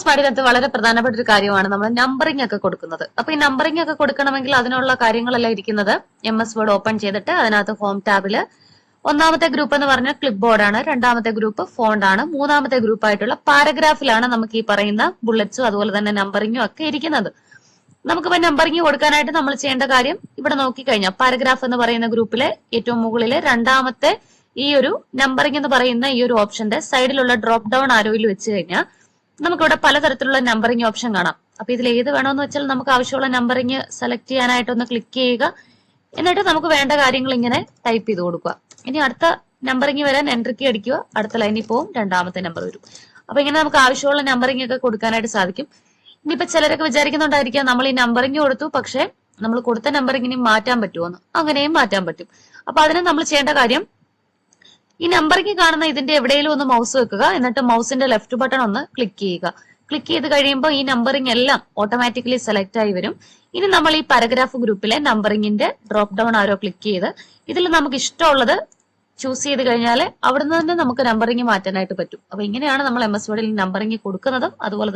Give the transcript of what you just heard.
സ്മാർട്ടിനകത്ത് വളരെ പ്രധാനപ്പെട്ട ഒരു കാര്യമാണ് നമ്മൾ നമ്പറിംഗ് ഒക്കെ കൊടുക്കുന്നത്. അപ്പൊ ഈ നമ്പറിംഗ് ഒക്കെ കൊടുക്കണമെങ്കിൽ അതിനുള്ള കാര്യങ്ങളെല്ലാം ഇരിക്കുന്നത് MS വേർഡ് ഓപ്പൺ ചെയ്തിട്ട് അതിനകത്ത് ഹോം ടാബില് ഒന്നാമത്തെ ഗ്രൂപ്പ് എന്ന് പറഞ്ഞാൽ ക്ലിപ്പ് ബോർഡാണ്, രണ്ടാമത്തെ ഗ്രൂപ്പ് ഫോണ്ട് ആണ്, മൂന്നാമത്തെ ഗ്രൂപ്പ് ആയിട്ടുള്ള പാരഗ്രാഫിലാണ് നമുക്ക് ഈ പറയുന്ന ബുള്ളറ്റ്സും അതുപോലെ തന്നെ നമ്പറിംഗും ഒക്കെ ഇരിക്കുന്നത്. നമുക്കിപ്പോ നമ്പറിംഗ് കൊടുക്കാനായിട്ട് നമ്മൾ ചെയ്യേണ്ട കാര്യം ഇവിടെ നോക്കിക്കഴിഞ്ഞാൽ പാരഗ്രാഫ് എന്ന് പറയുന്ന ഗ്രൂപ്പിലെ ഏറ്റവും മുകളിലെ രണ്ടാമത്തെ ഈ ഒരു നമ്പറിംഗ് എന്ന് പറയുന്ന ഈ ഒരു ഓപ്ഷന്റെ സൈഡിലുള്ള ഡ്രോപ്പ് ഡൗൺ ആരോയിൽ വെച്ച് കഴിഞ്ഞാൽ നമുക്കിവിടെ പലതരത്തിലുള്ള നമ്പറിംഗ് ഓപ്ഷൻ കാണാം. അപ്പൊ ഇതിൽ ഏത് വേണമെന്ന് വെച്ചാൽ നമുക്ക് ആവശ്യമുള്ള നമ്പറിംഗ് സെലക്ട് ചെയ്യാനായിട്ടൊന്ന് ക്ലിക്ക് ചെയ്യുക. എന്നിട്ട് നമുക്ക് വേണ്ട കാര്യങ്ങൾ ഇങ്ങനെ ടൈപ്പ് ചെയ്ത് കൊടുക്കുക. ഇനി അടുത്ത നമ്പറിംഗ് വരാൻ എൻട്രി കീ അടിക്കുക, അടുത്ത ലൈനിൽ പോവും, രണ്ടാമത്തെ നമ്പർ വരും. അപ്പൊ ഇങ്ങനെ നമുക്ക് ആവശ്യമുള്ള നമ്പറിംഗ് ഒക്കെ കൊടുക്കാനായിട്ട് സാധിക്കും. ഇനിയിപ്പോ ചിലരൊക്കെ വിചാരിക്കുന്നുണ്ടായിരിക്കാം നമ്മൾ ഈ നമ്പറിംഗ് കൊടുത്തു, പക്ഷെ നമ്മൾ കൊടുത്ത നമ്പറിംഗിന് മാറ്റാൻ പറ്റുമോന്ന്. അങ്ങനെയും മാറ്റാൻ പറ്റും. അപ്പൊ അതിന് നമ്മൾ ചെയ്യേണ്ട കാര്യം ഈ നമ്പറിംഗ് കാണുന്ന ഇതിന്റെ എവിടെയെങ്കിലും ഒന്ന് മൗസ് വെക്കുക, എന്നിട്ട് മൗസിന്റെ ലെഫ്റ്റ് ബട്ടൺ ഒന്ന് ക്ലിക്ക് ചെയ്യുക. ക്ലിക്ക് ചെയ്ത് കഴിയുമ്പോൾ ഈ നമ്പറിംഗ് എല്ലാം ഓട്ടോമാറ്റിക്കലി സെലക്ട് ആയി വരും. ഇനി നമ്മൾ ഈ പാരഗ്രാഫ് ഗ്രൂപ്പിലെ നമ്പറിംഗിന്റെ ഡ്രോപ്പ് ഡൗൺ ആരോ ക്ലിക്ക് ചെയ്ത് ഇതിൽ നമുക്ക് ഇഷ്ടമുള്ളത് ചൂസ് ചെയ്ത് കഴിഞ്ഞാൽ അവിടുന്ന് തന്നെ നമുക്ക് നമ്പറിംഗ് മാറ്റാനായിട്ട് പറ്റും. അപ്പൊ ഇങ്ങനെയാണ് നമ്മൾ MS വേർഡിൽ നമ്പറിംഗ് കൊടുക്കുന്നതും അതുപോലെ